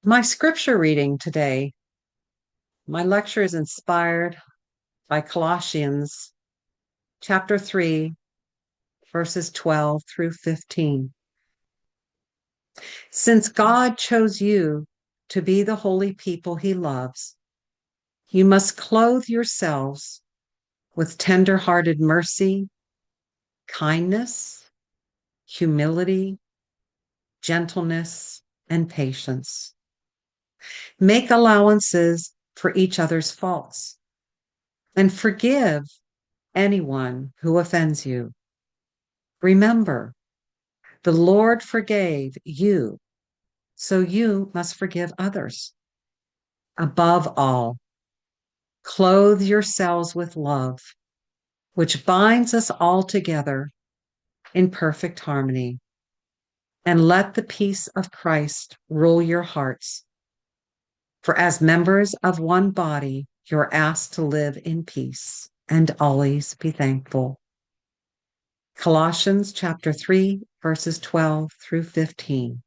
My scripture reading today, my lecture is inspired by Colossians chapter 3, verses 12 through 15. Since God chose you to be the holy people he loves, you must clothe yourselves with tender-hearted mercy, kindness, humility, gentleness, and patience. Make allowances for each other's faults and forgive anyone who offends you. Remember, the Lord forgave you, so you must forgive others. Above all, clothe yourselves with love, which binds us all together in perfect harmony. And let the peace of Christ rule your hearts. For as members of one body, you're asked to live in peace and always be thankful. Colossians chapter 3, verses 12 through 15.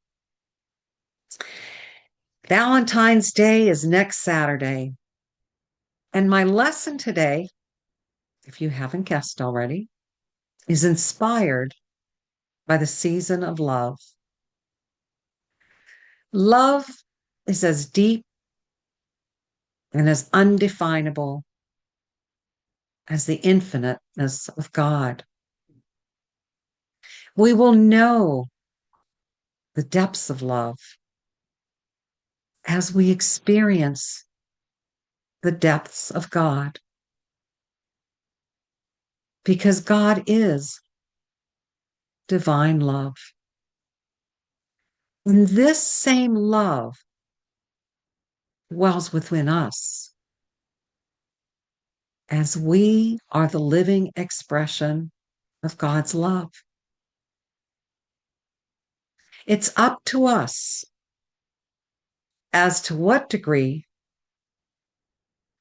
Valentine's Day is next Saturday. And my lesson today, if you haven't guessed already, is inspired by the season of love. Love is as deep and as undefinable as the infiniteness of God. We will know the depths of love as we experience the depths of God, because God is divine love. And this same love dwells within us as we are the living expression of God's love. It's up to us as to what degree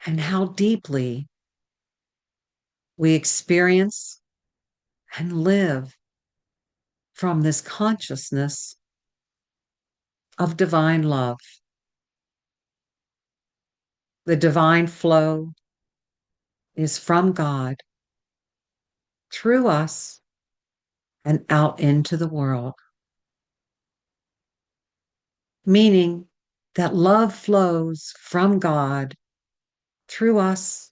and how deeply we experience and live from this consciousness of divine love. The divine flow is from God through us and out into the world, meaning that love flows from God through us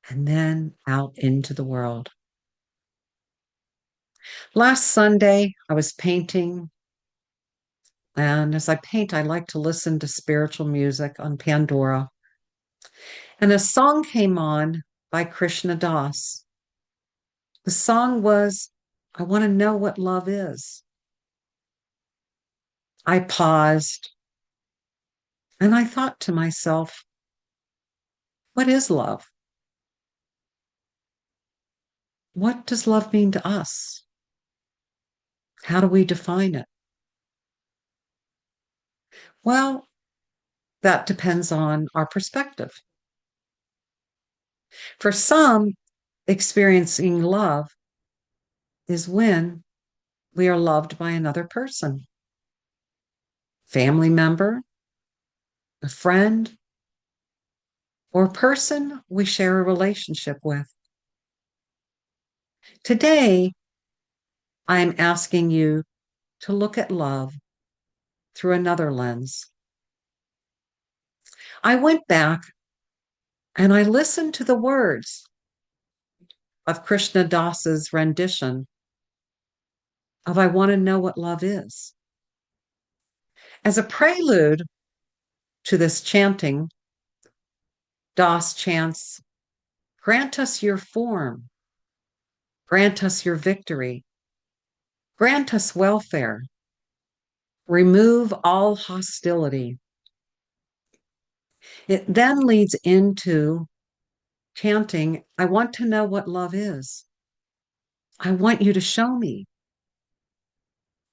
and then out into the world. Last Sunday, I was painting, and as I paint, I like to listen to spiritual music on Pandora. And a song came on by Krishna Das. The song was, I Want to Know What Love Is. I paused and I thought to myself, what is love? What does love mean to us? How do we define it? Well, that depends on our perspective. For some, experiencing love is when we are loved by another person, family member, a friend, or person we share a relationship with. Today, I am asking you to look at love through another lens. I went back and I listened to the words of Krishna Das's rendition of I Want to Know What Love Is. As a prelude to this chanting, Das chants, grant us your form, grant us your victory, grant us welfare, remove all hostility. It then leads into chanting, I want to know what love is. I want you to show me.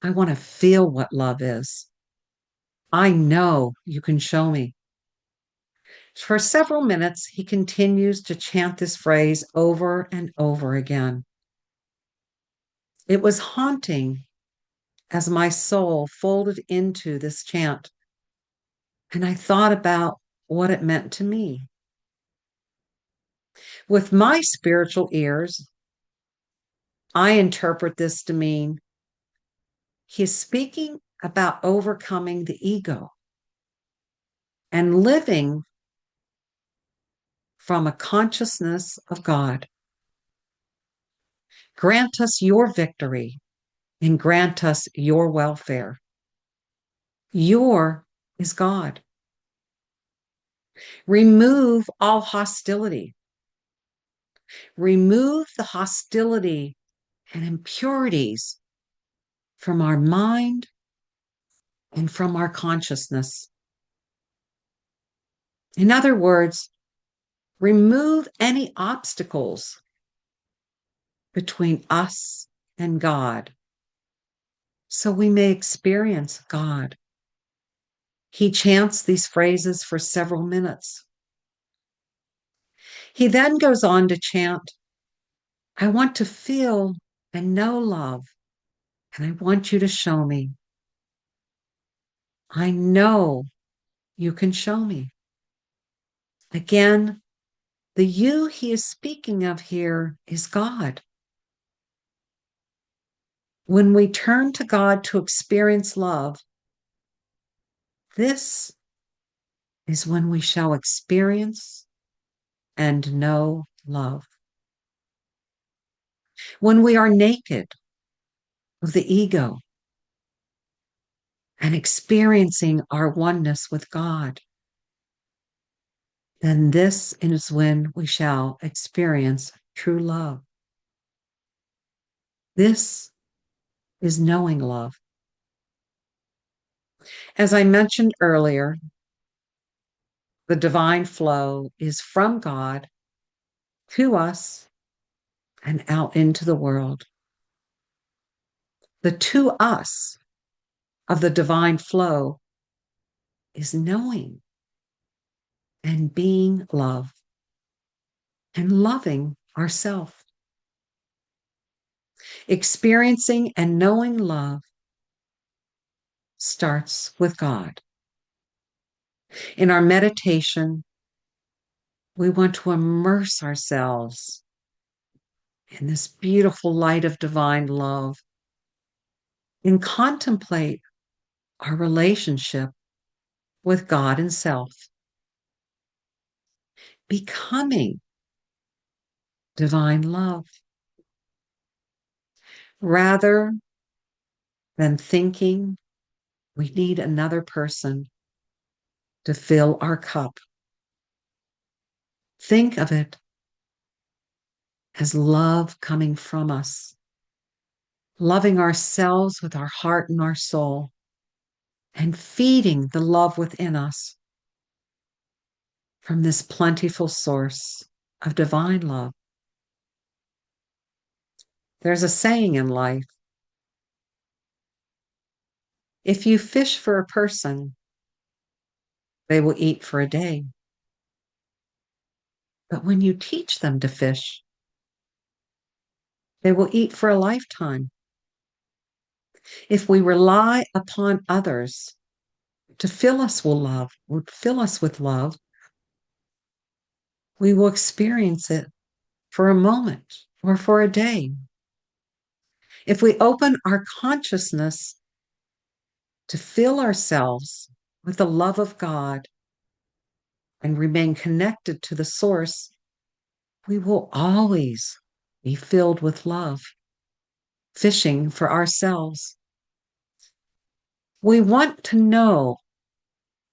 I want to feel what love is. I know you can show me. For several minutes, he continues to chant this phrase over and over again. It was haunting as my soul folded into this chant. And I thought about what it meant to me. With my spiritual ears, I interpret this to mean he's speaking about overcoming the ego and living from a consciousness of God. Grant us your victory and grant us your welfare. Your is God. Remove all hostility. Remove the hostility and impurities from our mind and from our consciousness. In other words, remove any obstacles between us and God so we may experience God. He chants these phrases for several minutes. He then goes on to chant, I want to feel and know love, and I want you to show me. I know you can show me. Again, the you he is speaking of here is God. When we turn to God to experience love, this is when we shall experience and know love. When we are naked of the ego and experiencing our oneness with God, then this is when we shall experience true love. This is knowing love. As I mentioned earlier, the divine flow is from God to us and out into the world. The to us of the divine flow is knowing and being love and loving ourselves. Experiencing and knowing love starts with God. In our meditation, we want to immerse ourselves in this beautiful light of divine love and contemplate our relationship with God and self, becoming divine love rather than thinking we need another person to fill our cup. Think of it as love coming from us, loving ourselves with our heart and our soul, and feeding the love within us from this plentiful source of divine love. There's a saying in life, if you fish for a person, they will eat for a day. But when you teach them to fish, they will eat for a lifetime. If we rely upon others to fill us with love, we will experience it for a moment or for a day. If we open our consciousness to fill ourselves with the love of God and remain connected to the source, we will always be filled with love, fishing for ourselves. We want to know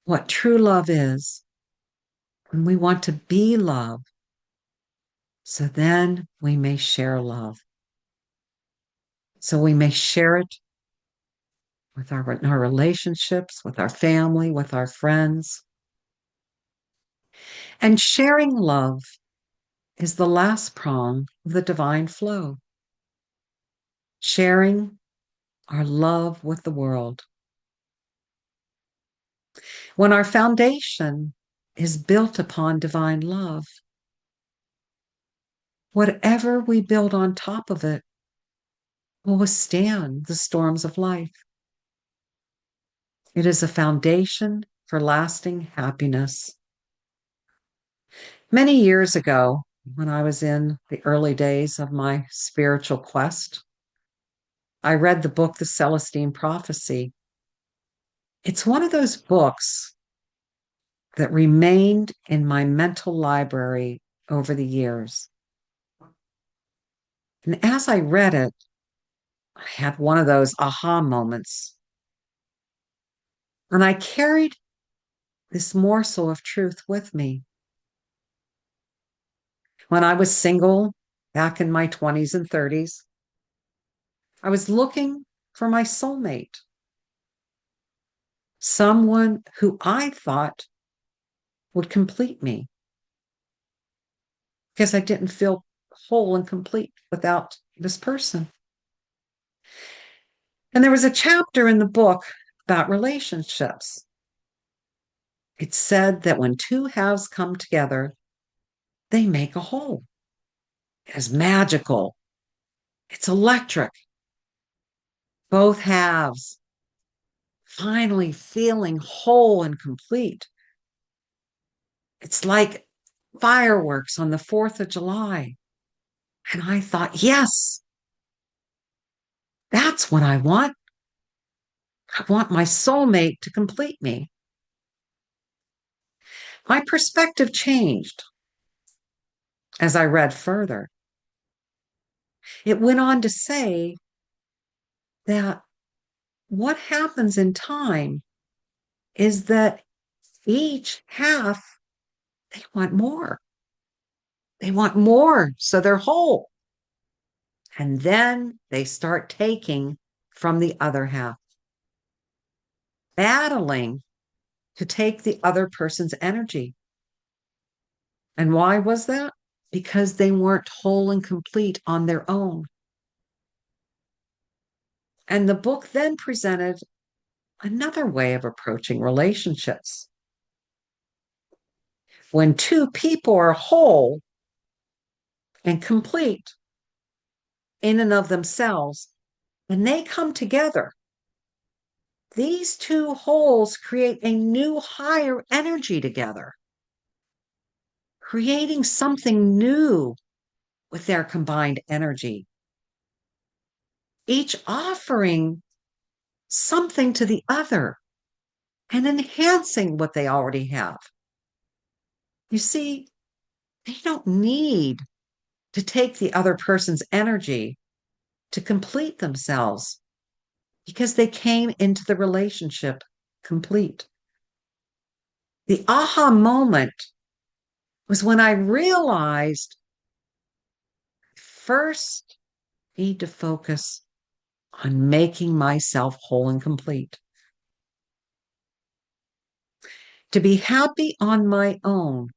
what true love is, and we want to be love, so then we may share love. So we may share it with our relationships, with our family, with our friends. And sharing love is the last prong of the divine flow. Sharing our love with the world. When our foundation is built upon divine love, whatever we build on top of it will withstand the storms of life. It is a foundation for lasting happiness. Many years ago, when I was in the early days of my spiritual quest, I read the book, The Celestine Prophecy. It's one of those books that remained in my mental library over the years. And as I read it, I had one of those aha moments. And I carried this morsel of truth with me. When I was single back in my 20s and 30s, I was looking for my soulmate, someone who I thought would complete me because I didn't feel whole and complete without this person. And there was a chapter in the book about relationships. It said that when two halves come together, they make a whole. It's magical. It's electric. Both halves finally feeling whole and complete. It's like fireworks on the 4th of July. And I thought, yes, that's what I want. I want my soulmate to complete me. My perspective changed as I read further. It went on to say that what happens in time is that each half, they want more. They want more, so they're whole. And then they start taking from the other half, battling to take the other person's energy. And why was that? Because they weren't whole and complete on their own. And the book then presented another way of approaching relationships. When two people are whole and complete in and of themselves, and they come together, these two wholes create a new higher energy together, creating something new with their combined energy, each offering something to the other and enhancing what they already have. You see, they don't need to take the other person's energy to complete themselves because they came into the relationship complete. The aha moment was when I realized first I need to focus on making myself whole and complete. To be happy on my own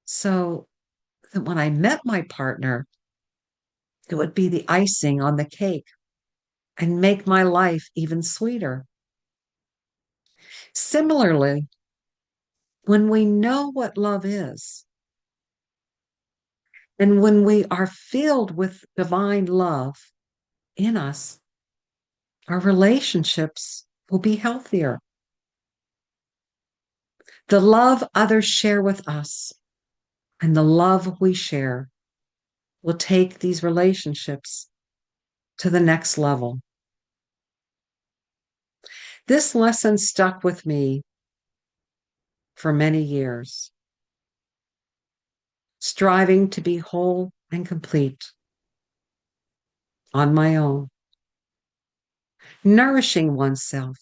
so that when I met my partner, it would be the icing on the cake and make my life even sweeter. Similarly, when we know what love is, and when we are filled with divine love in us, our relationships will be healthier. The love others share with us and the love we share will take these relationships to the next level. This lesson stuck with me for many years, striving to be whole and complete on my own, nourishing oneself,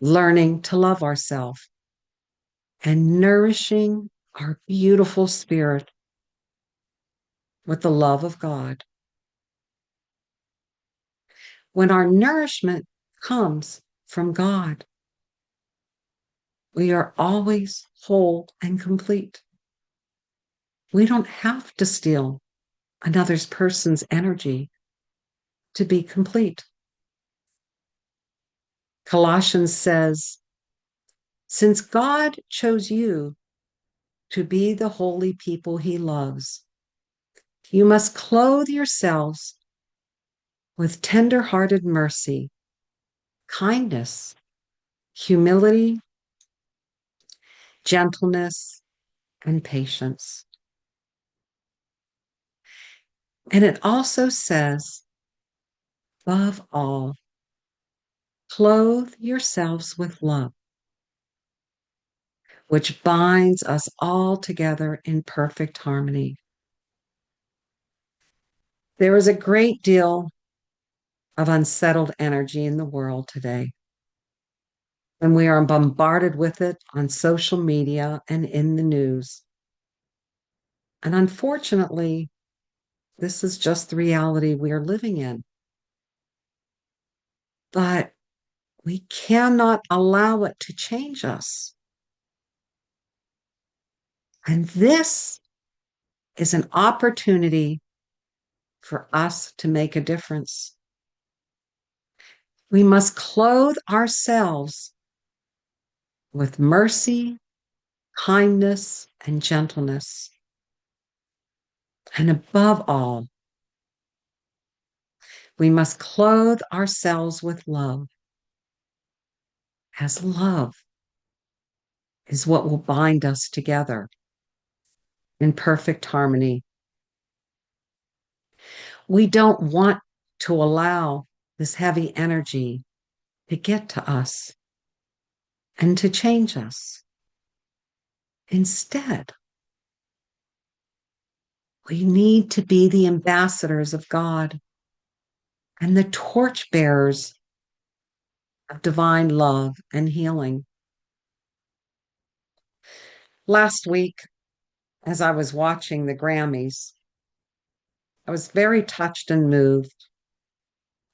learning to love ourselves, and nourishing our beautiful spirit with the love of God. When our nourishment comes from God, we are always whole and complete. We don't have to steal another person's energy to be complete. Colossians says, since God chose you to be the holy people he loves, you must clothe yourselves with tender-hearted mercy, kindness, humility, gentleness, and patience. And it also says, above all, clothe yourselves with love, which binds us all together in perfect harmony. There is a great deal of unsettled energy in the world today, and we are bombarded with it on social media and in the news. And unfortunately, this is just the reality we are living in. But we cannot allow it to change us. And this is an opportunity for us to make a difference. We must clothe ourselves with mercy, kindness, and gentleness. And above all, we must clothe ourselves with love, as love is what will bind us together in perfect harmony. We don't want to allow this heavy energy to get to us and to change us. Instead, we need to be the ambassadors of God and the torchbearers of divine love and healing. Last week, as I was watching the Grammys, I was very touched and moved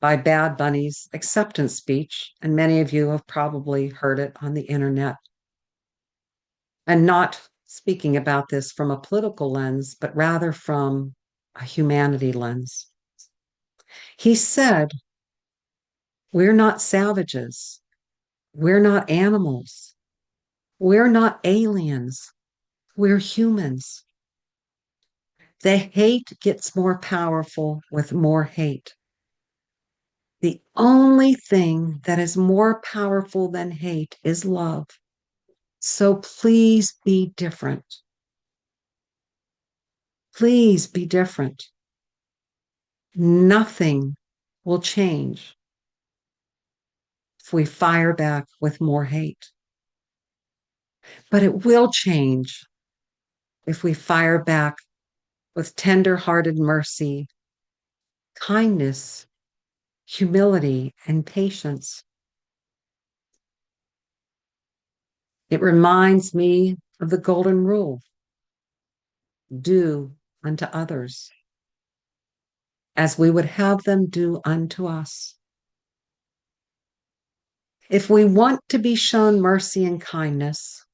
by Bad Bunny's acceptance speech, and many of you have probably heard it on the internet. And not speaking about this from a political lens, but rather from a humanity lens. He said, we're not savages. We're not animals. We're not aliens. We're humans. The hate gets more powerful with more hate. The only thing that is more powerful than hate is love. So please be different. Please be different. Nothing will change if we fire back with more hate. But it will change if we fire back with tender-hearted mercy, kindness, humility, and patience. It reminds me of the golden rule: do unto others as we would have them do unto us. If we want to be shown mercy and kindness,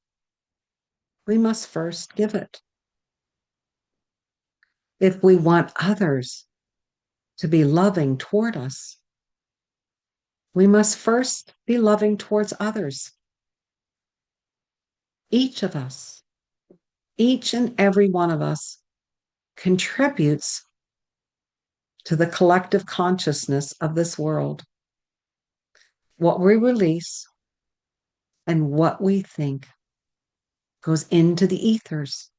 we must first give it. If we want others to be loving toward us, we must first be loving towards others. Each of us, each and every one of us, contributes to the collective consciousness of this world. What we release and what we think goes into the ethers.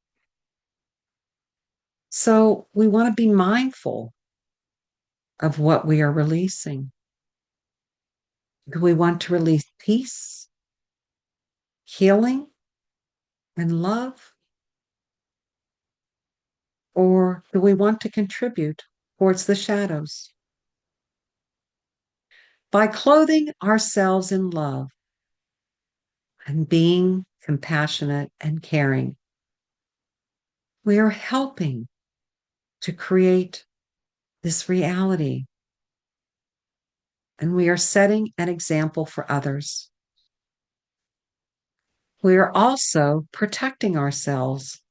So we want to be mindful of what we are releasing. Do we want to release peace, healing, and love? Or do we want to contribute towards the shadows? By clothing ourselves in love and being compassionate and caring, we are helping to create this reality. And we are setting an example for others. We are also protecting ourselves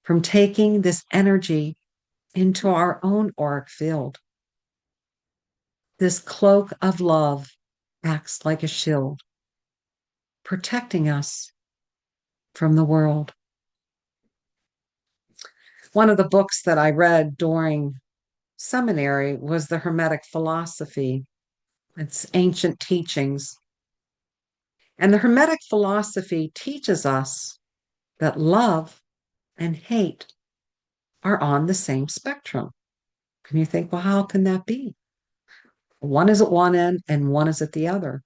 from taking this energy into our own auric field. This cloak of love acts like a shield, protecting us from the world. One of the books that I read during seminary was the Hermetic philosophy. It's ancient teachings. And the Hermetic philosophy teaches us that love and hate are on the same spectrum. And you think, well, how can that be? One is at one end and one is at the other.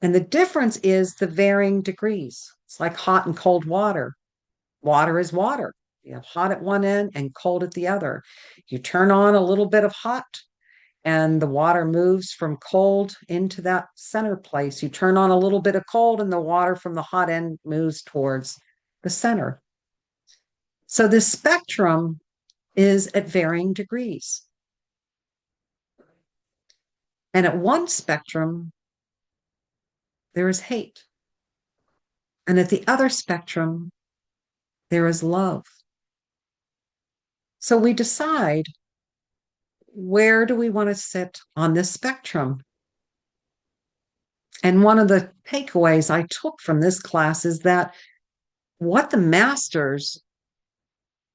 And the difference is the varying degrees. It's like hot and cold water. Water is water. You have hot at one end and cold at the other. You turn on a little bit of hot and the water moves from cold into that center place. You turn on a little bit of cold and the water from the hot end moves towards the center. So this spectrum is at varying degrees. And at one spectrum, there is hate. And at the other spectrum, there is love. So we decide, where do we want to sit on this spectrum? And one of the takeaways I took from this class is that what the masters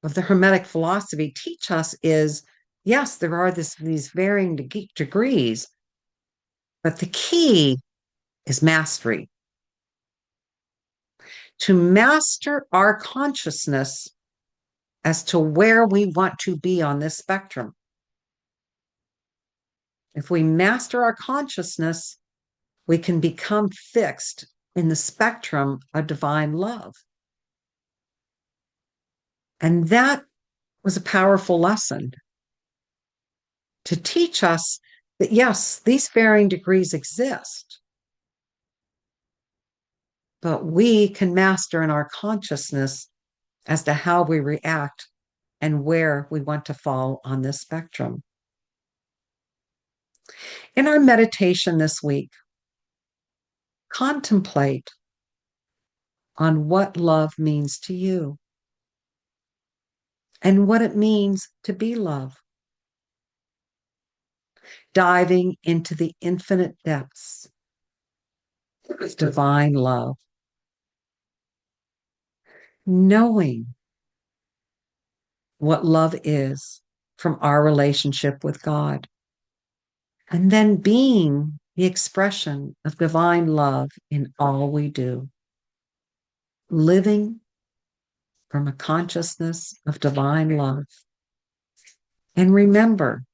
of the Hermetic philosophy teach us is, yes, there are these varying degrees, but the key is mastery. To master our consciousness as to where we want to be on this spectrum. If we master our consciousness, we can become fixed in the spectrum of divine love. And that was a powerful lesson to teach us that, yes, these varying degrees exist, but we can master in our consciousness as to how we react and where we want to fall on this spectrum. In our meditation this week, contemplate on what love means to you and what it means to be love. Diving into the infinite depths of divine love. Knowing what love is from our relationship with God. And then being the expression of divine love in all we do. Living from a consciousness of divine love. And remember,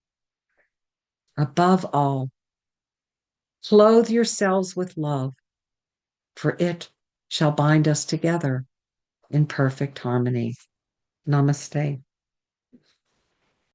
above all, clothe yourselves with love, for it shall bind us together in perfect harmony. Namaste.